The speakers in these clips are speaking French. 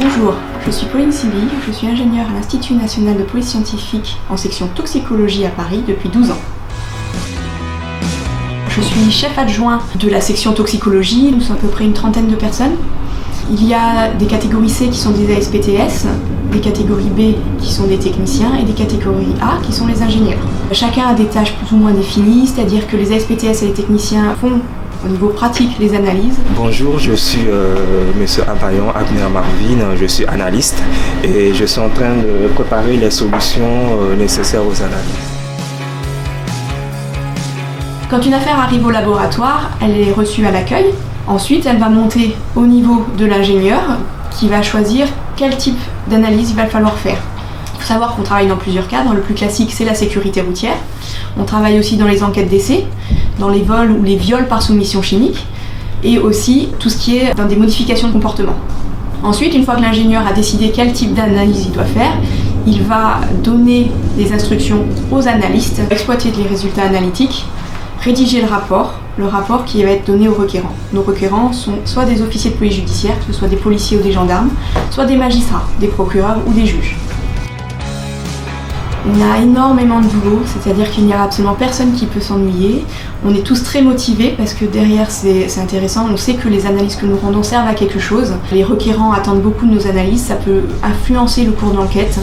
Bonjour, je suis Pauline Sibille, je suis ingénieure à l'Institut national de police scientifique en section toxicologie à Paris depuis 12 ans. Je suis chef adjoint de la section toxicologie, nous sommes à peu près une trentaine de personnes. Il y a des catégories C qui sont des ASPTS, des catégories B qui sont des techniciens et des catégories A qui sont les ingénieurs. Chacun a des tâches plus ou moins définies, c'est-à-dire que les ASPTS et les techniciens font au niveau pratique les analyses. Bonjour, je suis M. Abayon Abner Marvin, je suis analyste et je suis en train de préparer les solutions nécessaires aux analyses. Quand une affaire arrive au laboratoire, elle est reçue à l'accueil. Ensuite, elle va monter au niveau de l'ingénieur qui va choisir quel type d'analyse il va falloir faire. Il faut savoir qu'on travaille dans plusieurs cadres. Le plus classique, c'est la sécurité routière. On travaille aussi dans les enquêtes d'essai, dans les vols ou les viols par soumission chimique, et aussi tout ce qui est dans des modifications de comportement. Ensuite, une fois que l'ingénieur a décidé quel type d'analyse il doit faire, il va donner des instructions aux analystes, exploiter les résultats analytiques, rédiger le rapport qui va être donné aux requérants. Nos requérants sont soit des officiers de police judiciaire, que ce soit des policiers ou des gendarmes, soit des magistrats, des procureurs ou des juges. On a énormément de boulot, c'est-à-dire qu'il n'y a absolument personne qui peut s'ennuyer. On est tous très motivés parce que derrière c'est intéressant, on sait que les analyses que nous rendons servent à quelque chose. Les requérants attendent beaucoup de nos analyses, ça peut influencer le cours de l'enquête.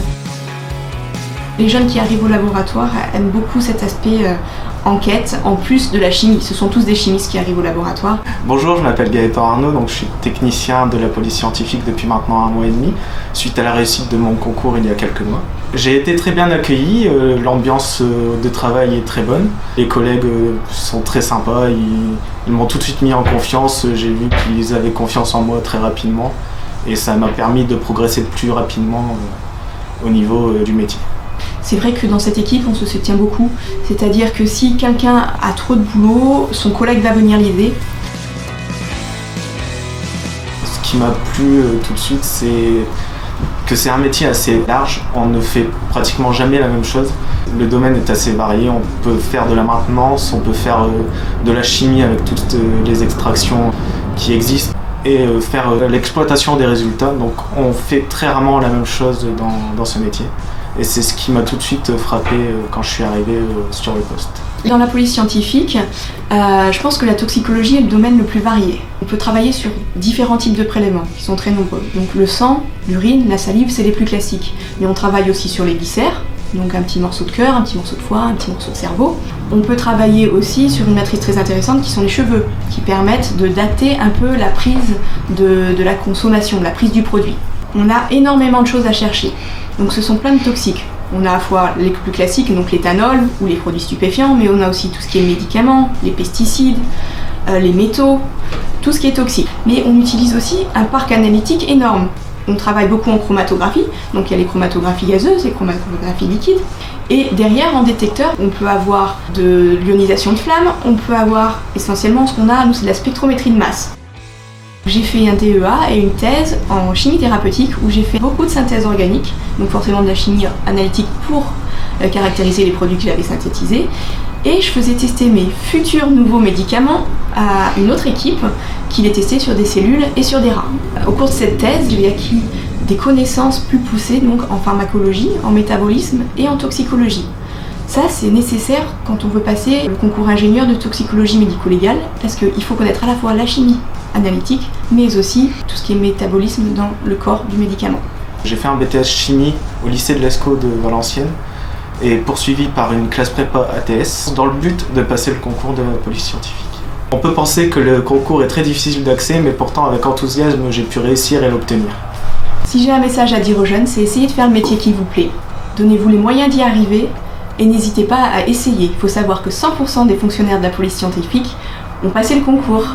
Les jeunes qui arrivent au laboratoire aiment beaucoup cet aspect enquête, en plus de la chimie. Ce sont tous des chimistes qui arrivent au laboratoire. Bonjour, je m'appelle Gaëtan Arnaud, je suis technicien de la police scientifique depuis maintenant 1 mois et demi, suite à la réussite de mon concours il y a quelques mois. J'ai été très bien accueilli, l'ambiance de travail est très bonne, les collègues sont très sympas, ils m'ont tout de suite mis en confiance, j'ai vu qu'ils avaient confiance en moi très rapidement et ça m'a permis de progresser plus rapidement au niveau du métier. C'est vrai que dans cette équipe, on se soutient beaucoup. C'est-à-dire que si quelqu'un a trop de boulot, son collègue va venir l'aider. Ce qui m'a plu tout de suite, c'est que c'est un métier assez large. On ne fait pratiquement jamais la même chose. Le domaine est assez varié. On peut faire de la maintenance, on peut faire de la chimie avec toutes les extractions qui existent et faire l'exploitation des résultats. Donc on fait très rarement la même chose dans ce métier. Et c'est ce qui m'a tout de suite frappé quand je suis arrivé sur le poste. Dans la police scientifique, je pense que la toxicologie est le domaine le plus varié. On peut travailler sur différents types de prélèvements, qui sont très nombreux. Donc le sang, l'urine, la salive, c'est les plus classiques. Mais on travaille aussi sur les viscères, donc un petit morceau de cœur, un petit morceau de foie, un petit morceau de cerveau. On peut travailler aussi sur une matrice très intéressante qui sont les cheveux, qui permettent de dater un peu la prise de la consommation, la prise du produit. On a énormément de choses à chercher. Donc ce sont plein de toxiques. On a à la fois les plus classiques, donc l'éthanol ou les produits stupéfiants, mais on a aussi tout ce qui est médicaments, les pesticides, les métaux, tout ce qui est toxique. Mais on utilise aussi un parc analytique énorme. On travaille beaucoup en chromatographie, donc il y a les chromatographies gazeuses, les chromatographies liquides. Et derrière, en détecteur, on peut avoir de l'ionisation de flamme, on peut avoir essentiellement ce qu'on a, nous, c'est de la spectrométrie de masse. J'ai fait un DEA et une thèse en chimie thérapeutique où j'ai fait beaucoup de synthèse organique, donc forcément de la chimie analytique pour caractériser les produits que j'avais synthétisés. Et je faisais tester mes futurs nouveaux médicaments à une autre équipe qui les testait sur des cellules et sur des rats. Au cours de cette thèse, j'ai acquis des connaissances plus poussées donc en pharmacologie, en métabolisme et en toxicologie. Ça, c'est nécessaire quand on veut passer le concours ingénieur de toxicologie médico-légale parce qu'il faut connaître à la fois la chimie analytique, mais aussi tout ce qui est métabolisme dans le corps du médicament. J'ai fait un BTS chimie au lycée de l'ESCO de Valenciennes et poursuivi par une classe prépa ATS dans le but de passer le concours de la police scientifique. On peut penser que le concours est très difficile d'accès, mais pourtant avec enthousiasme, j'ai pu réussir et l'obtenir. Si j'ai un message à dire aux jeunes, c'est essayer de faire le métier qui vous plaît. Donnez-vous les moyens d'y arriver et n'hésitez pas à essayer. Il faut savoir que 100% des fonctionnaires de la police scientifique ont passé le concours.